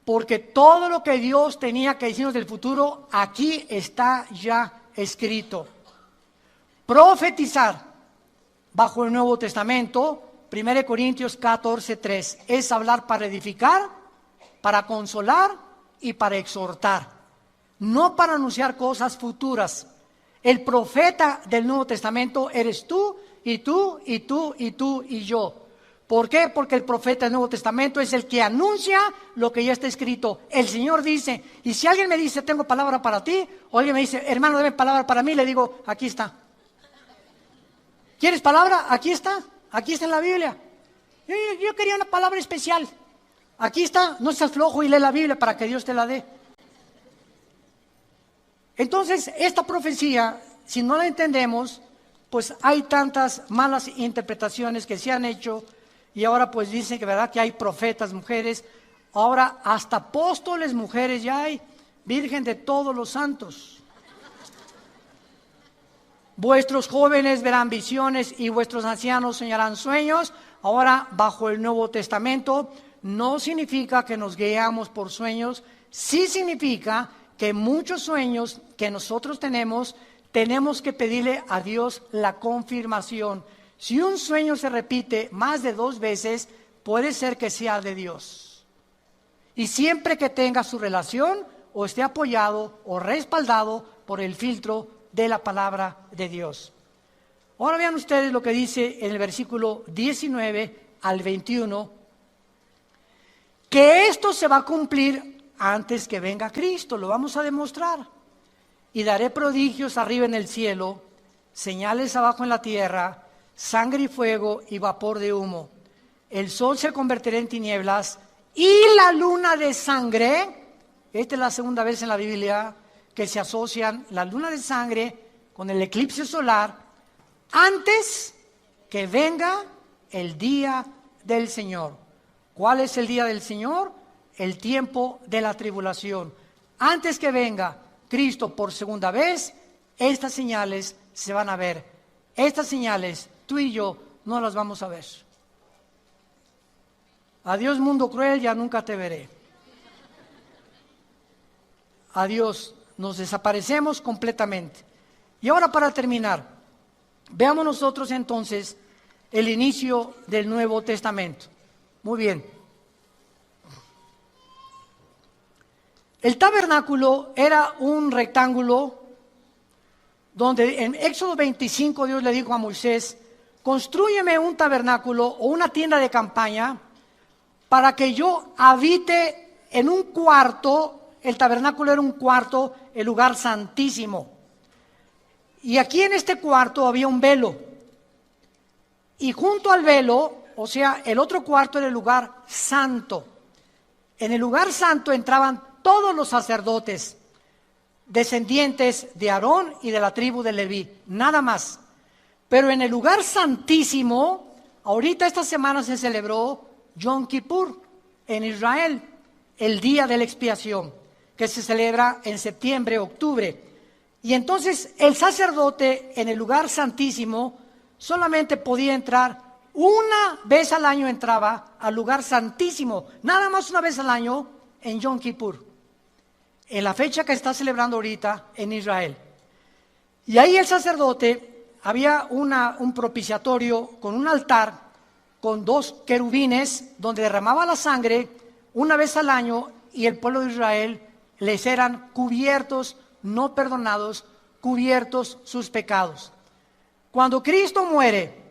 Porque todo lo que Dios tenía que decirnos del futuro, aquí está ya escrito. Profetizar bajo el Nuevo Testamento, 1 Corintios 14:3, es hablar para edificar, para consolar y para exhortar, no para anunciar cosas futuras. El profeta del Nuevo Testamento eres tú, y tú, y tú, y tú, y yo. ¿Por qué? Porque el profeta del Nuevo Testamento es el que anuncia lo que ya está escrito. El Señor dice, y si alguien me dice tengo palabra para ti, o alguien me dice hermano debe palabra para mí, le digo aquí está. ¿Quieres palabra? Aquí está en la Biblia. Yo quería una palabra especial. Aquí está, no seas flojo y lee la Biblia para que Dios te la dé. Entonces, esta profecía, si no la entendemos, pues hay tantas malas interpretaciones que se han hecho. Y ahora pues dicen que verdad que hay profetas mujeres, ahora hasta apóstoles mujeres ya hay, Virgen de todos los santos. Vuestros jóvenes verán visiones y vuestros ancianos soñarán sueños. Ahora bajo el Nuevo Testamento no significa que nos guiamos por sueños, sí significa que muchos sueños que nosotros tenemos que pedirle a Dios la confirmación. Si un sueño se repite más de 2 veces, puede ser que sea de Dios. Y siempre que tenga su relación o esté apoyado o respaldado por el filtro de la palabra de Dios. Ahora vean ustedes lo que dice en el versículo 19 al 21, que esto se va a cumplir antes que venga Cristo, lo vamos a demostrar. Y daré prodigios arriba en el cielo, señales abajo en la tierra, sangre y fuego y vapor de humo. El sol se convertirá en tinieblas y la luna de sangre. Esta es la segunda vez en la Biblia que se asocian la luna de sangre con el eclipse solar antes que venga el día del Señor. ¿Cuál es el día del Señor? El tiempo de la tribulación. Antes que venga Cristo por segunda vez, estas señales se van a ver. Estas señales, tú y yo no las vamos a ver. Adiós mundo cruel, ya nunca te veré. Adiós, nos desaparecemos completamente. Y ahora para terminar, veamos nosotros entonces el inicio del Nuevo Testamento. Muy bien. El tabernáculo era un rectángulo donde en Éxodo 25 Dios le dijo a Moisés: constrúyeme un tabernáculo o una tienda de campaña para que yo habite en un cuarto. El tabernáculo era un cuarto, el lugar santísimo. Y aquí en este cuarto había un velo. Y junto al velo, o sea, el otro cuarto era el lugar santo. En el lugar santo entraban todos los sacerdotes, descendientes de Aarón y de la tribu de Leví, nada más. Pero en el lugar santísimo, ahorita esta semana se celebró Yom Kippur en Israel, el día de la expiación, que se celebra en septiembre, octubre. Y entonces el sacerdote en el lugar santísimo solamente podía entrar una vez al año, entraba al lugar santísimo, nada más una vez al año en Yom Kippur, en la fecha que está celebrando ahorita en Israel. Y ahí el sacerdote, había un propiciatorio con un altar, con 2 querubines, donde derramaba la sangre una vez al año, y el pueblo de Israel les eran cubiertos, no perdonados, cubiertos sus pecados. Cuando Cristo muere,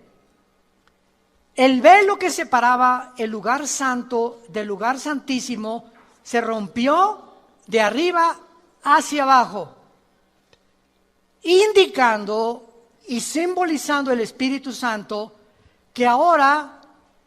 el velo que separaba el lugar santo del lugar santísimo se rompió de arriba hacia abajo, indicando y simbolizando el Espíritu Santo, que ahora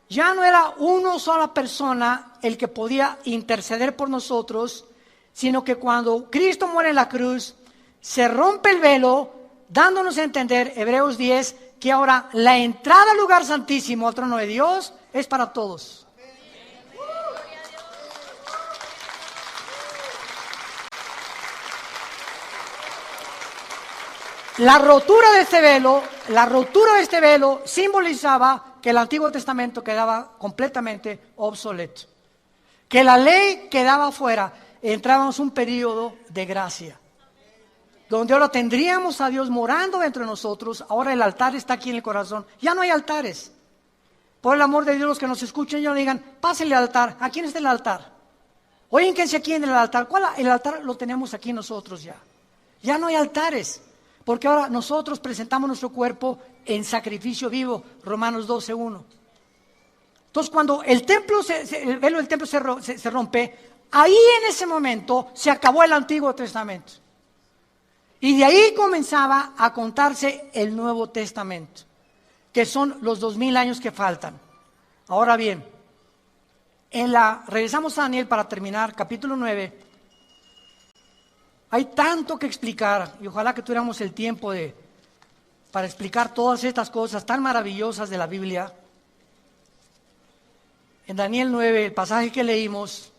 ya no era una sola persona el que podía interceder por nosotros, sino que cuando Cristo muere en la cruz, se rompe el velo, dándonos a entender, Hebreos 10, que ahora la entrada al lugar santísimo, al trono de Dios, es para todos. La rotura de este velo simbolizaba que el Antiguo Testamento quedaba completamente obsoleto, que la ley quedaba fuera, entrábamos un periodo de gracia, donde ahora tendríamos a Dios morando dentro de nosotros. Ahora el altar está aquí en el corazón, ya no hay altares. Por el amor de Dios, los que nos escuchen ya no digan, pásenle al altar. ¿A quién está el altar? Oíguense aquí en el altar. ¿Cuál? El altar lo tenemos aquí nosotros ya. Ya no hay altares, porque ahora nosotros presentamos nuestro cuerpo en sacrificio vivo, Romanos 12:1. Entonces cuando el velo del templo se rompe, ahí en ese momento se acabó el Antiguo Testamento. Y de ahí comenzaba a contarse el Nuevo Testamento, que son los 2000 años que faltan. Ahora bien, regresamos a Daniel para terminar, capítulo 9. Hay tanto que explicar y ojalá que tuviéramos el tiempo para explicar todas estas cosas tan maravillosas de la Biblia. En Daniel 9, el pasaje que leímos,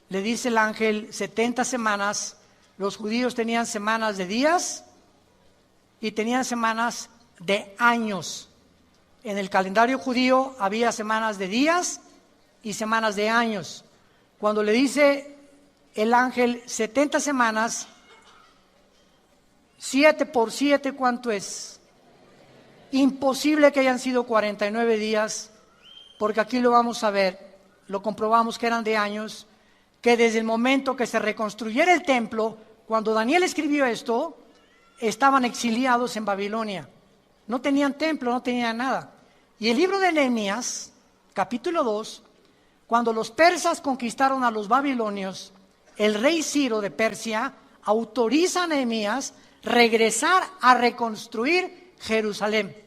le dice el ángel 70 semanas. Los judíos tenían semanas de días y tenían semanas de años. En el calendario judío había semanas de días y semanas de años. Cuando le dice el ángel 70 semanas, 7 por 7, ¿cuánto es? Imposible que hayan sido 49 días, porque aquí lo vamos a ver, lo comprobamos que eran de años, que desde el momento que se reconstruyera el templo, cuando Daniel escribió esto, estaban exiliados en Babilonia. No tenían templo, no tenían nada. Y el libro de Nehemías, capítulo 2, cuando los persas conquistaron a los babilonios, el rey Ciro de Persia autoriza a Nehemías regresar a reconstruir Jerusalén.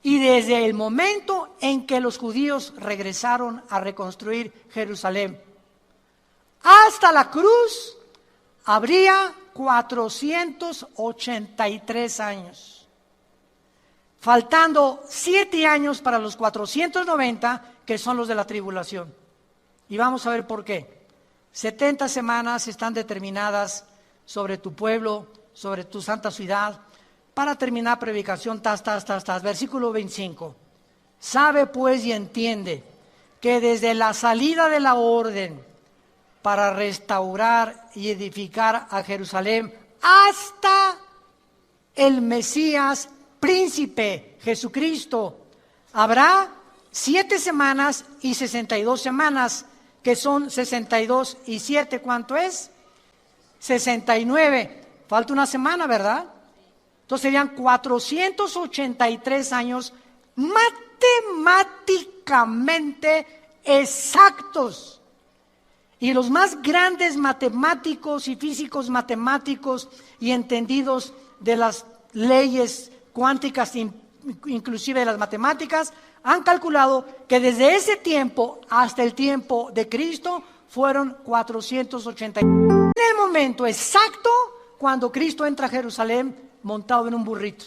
Y desde el momento en que los judíos regresaron a reconstruir Jerusalén hasta la cruz, habría 483 años, faltando 7 años para los 490, que son los de la tribulación. Y vamos a ver por qué. 70 semanas están determinadas sobre tu pueblo, sobre tu santa ciudad. Para terminar predicación, versículo 25. Sabe pues y entiende que desde la salida de la orden para restaurar y edificar a Jerusalén hasta el Mesías príncipe Jesucristo, habrá 7 semanas y 62 semanas, que son 62 y 7, ¿cuánto es? 69. Falta una semana, ¿verdad? Entonces serían 483 años matemáticamente exactos. Y los más grandes matemáticos y físicos matemáticos y entendidos de las leyes cuánticas, inclusive de las matemáticas, han calculado que desde ese tiempo hasta el tiempo de Cristo fueron 480. En el momento exacto cuando Cristo entra a Jerusalén montado en un burrito.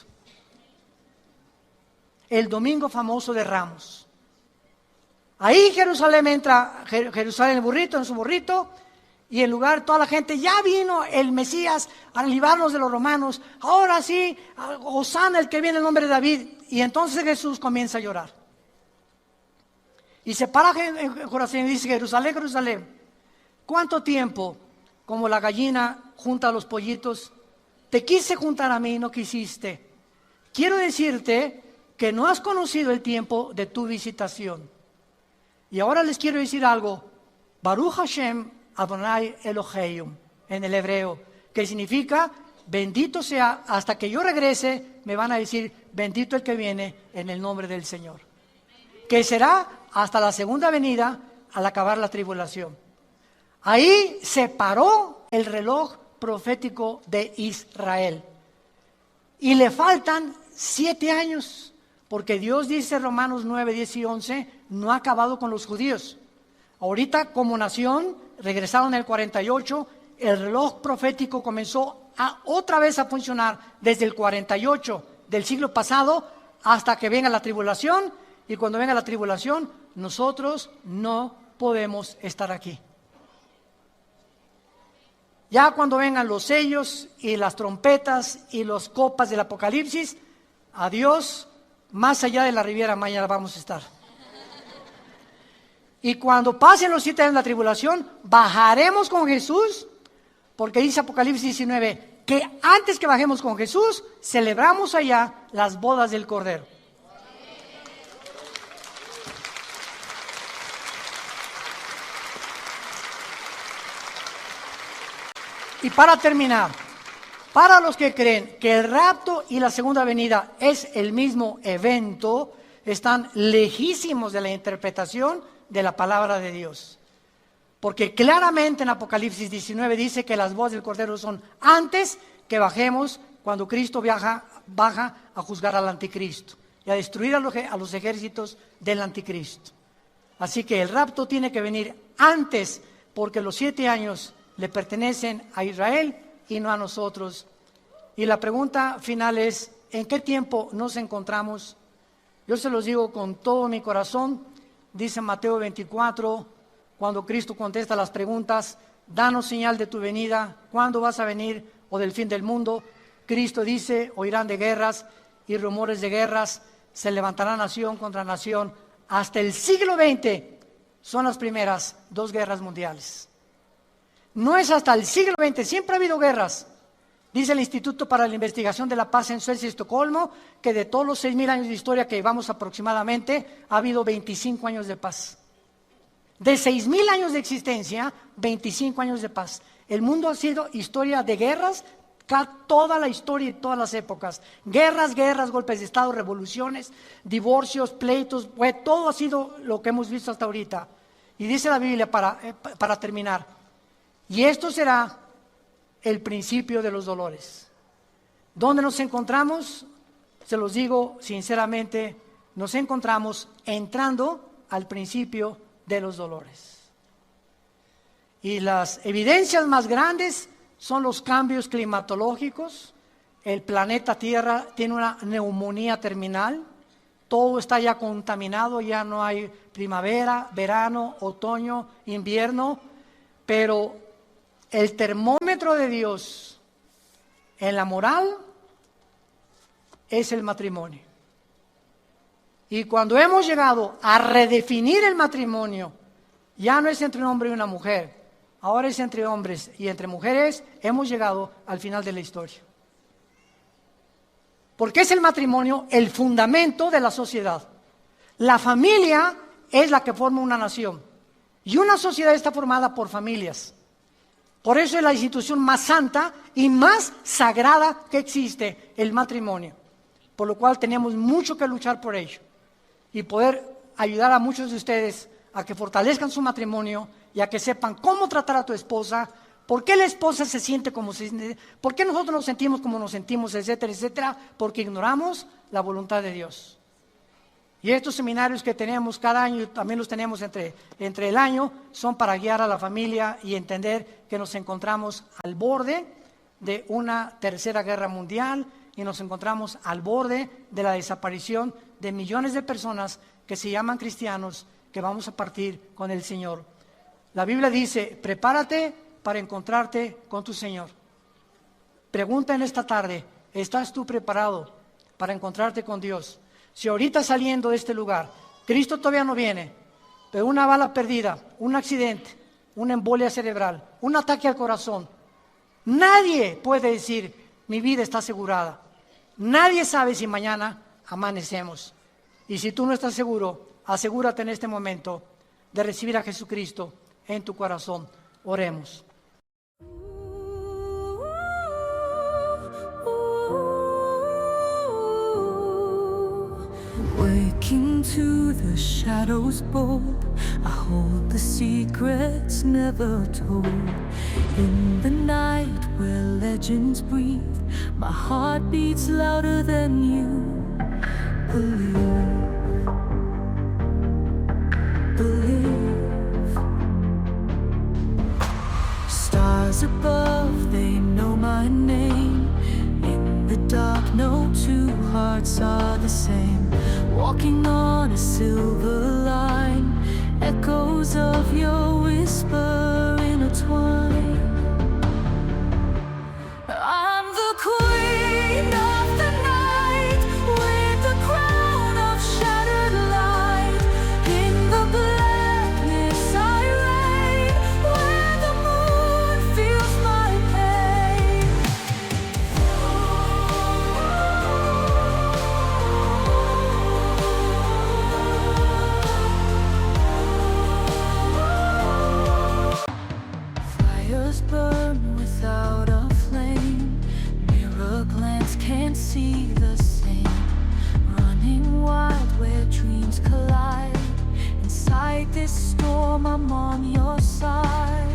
El domingo famoso de Ramos. Ahí Jerusalén entra, Jerusalén el burrito, en su burrito, y en lugar toda la gente, ya vino el Mesías a librarnos de los romanos, ahora sí, hosana el que viene en nombre de David. Y entonces Jesús comienza a llorar. Y se para en Jerusalén y dice, Jerusalén, Jerusalén, ¿cuánto tiempo como la gallina junta a los pollitos? Te quise juntar a mí y no quisiste. Quiero decirte que no has conocido el tiempo de tu visitación. Y ahora les quiero decir algo. Baruch Hashem Adonai Elohim, en el hebreo, que significa, bendito sea, hasta que yo regrese, me van a decir, bendito el que viene en el nombre del Señor. Que será hasta la segunda venida al acabar la tribulación. Ahí se paró el reloj profético de Israel. Y le faltan 7 años, porque Dios dice Romanos 9, 10 y 11, no ha acabado con los judíos. Ahorita como nación regresaron en el 48, el reloj profético comenzó otra vez a funcionar desde el 48 del siglo pasado hasta que venga la tribulación, y cuando venga la tribulación nosotros no podemos estar aquí. Ya cuando vengan los sellos y las trompetas y las copas del Apocalipsis, adiós, más allá de la Riviera Maya vamos a estar. Y cuando pasen los 7 años de la tribulación, bajaremos con Jesús, porque dice Apocalipsis 19, que antes que bajemos con Jesús, celebramos allá las bodas del Cordero. Y para terminar, para los que creen que el rapto y la segunda venida es el mismo evento, están lejísimos de la interpretación de la palabra de Dios. Porque claramente en Apocalipsis 19 dice que las bodas del Cordero son antes que bajemos, cuando Cristo baja a juzgar al anticristo y a destruir a los ejércitos del anticristo. Así que el rapto tiene que venir antes, porque los 7 años le pertenecen a Israel y no a nosotros. Y la pregunta final es, ¿en qué tiempo nos encontramos? Yo se los digo con todo mi corazón. Dice Mateo 24, cuando Cristo contesta las preguntas, danos señal de tu venida, ¿cuándo vas a venir? O del fin del mundo. Cristo dice, oirán de guerras y rumores de guerras, se levantará nación contra nación. Hasta el siglo XX son las primeras 2 guerras mundiales. No es hasta el siglo XX, siempre ha habido guerras, Dice el Instituto para la Investigación de la Paz en Suecia y Estocolmo que de todos los 6.000 años de historia que llevamos aproximadamente, ha habido 25 años de paz. De 6.000 años de existencia, 25 años de paz. El mundo ha sido historia de guerras, toda la historia y todas las épocas. Guerras, golpes de Estado, revoluciones, divorcios, pleitos, todo ha sido lo que hemos visto hasta ahorita. Y dice la Biblia para terminar, y esto será el principio de los dolores. ¿Dónde nos encontramos? Se los digo sinceramente, nos encontramos entrando al principio de los dolores. Y las evidencias más grandes son los cambios climatológicos. El planeta Tierra tiene una neumonía terminal. Todo está ya contaminado, ya no hay primavera, verano, otoño, invierno. Pero el termómetro de Dios en la moral es el matrimonio. Y cuando hemos llegado a redefinir el matrimonio, ya no es entre un hombre y una mujer, ahora es entre hombres y entre mujeres, hemos llegado al final de la historia. Porque es el matrimonio el fundamento de la sociedad. La familia es la que forma una nación. Y una sociedad está formada por familias. Por eso es la institución más santa y más sagrada que existe, el matrimonio. Por lo cual tenemos mucho que luchar por ello. Y poder ayudar a muchos de ustedes a que fortalezcan su matrimonio y a que sepan cómo tratar a tu esposa, por qué la esposa se siente como se siente, por qué nosotros nos sentimos como nos sentimos, etcétera, etcétera, porque ignoramos la voluntad de Dios. Y estos seminarios que tenemos cada año, también los tenemos entre el año, son para guiar a la familia y entender que nos encontramos al borde de una tercera guerra mundial y nos encontramos al borde de la desaparición de millones de personas que se llaman cristianos, que vamos a partir con el Señor. La Biblia dice, prepárate para encontrarte con tu Señor. Pregunta en esta tarde, ¿estás tú preparado para encontrarte con Dios? Si ahorita saliendo de este lugar, Cristo todavía no viene, pero una bala perdida, un accidente, una embolia cerebral, un ataque al corazón, nadie puede decir, mi vida está asegurada. Nadie sabe si mañana amanecemos. Y si tú no estás seguro, asegúrate en este momento de recibir a Jesucristo en tu corazón. Oremos.
Waking to the shadows bold, I hold the secrets never told. In the night where legends breathe, my heart beats louder than you believe. Stars above, they know my name. In the dark, no two hearts are the same. Walking on a silver line, echoes of your whisper intertwine. I'm the queen of the night, with the crown of shattered light. In the blackness I reign, where the moon feels my pain. Fires burn without a flame, mirror glance can't see the same. Running wild where dreams collide, inside this storm I'm on your side.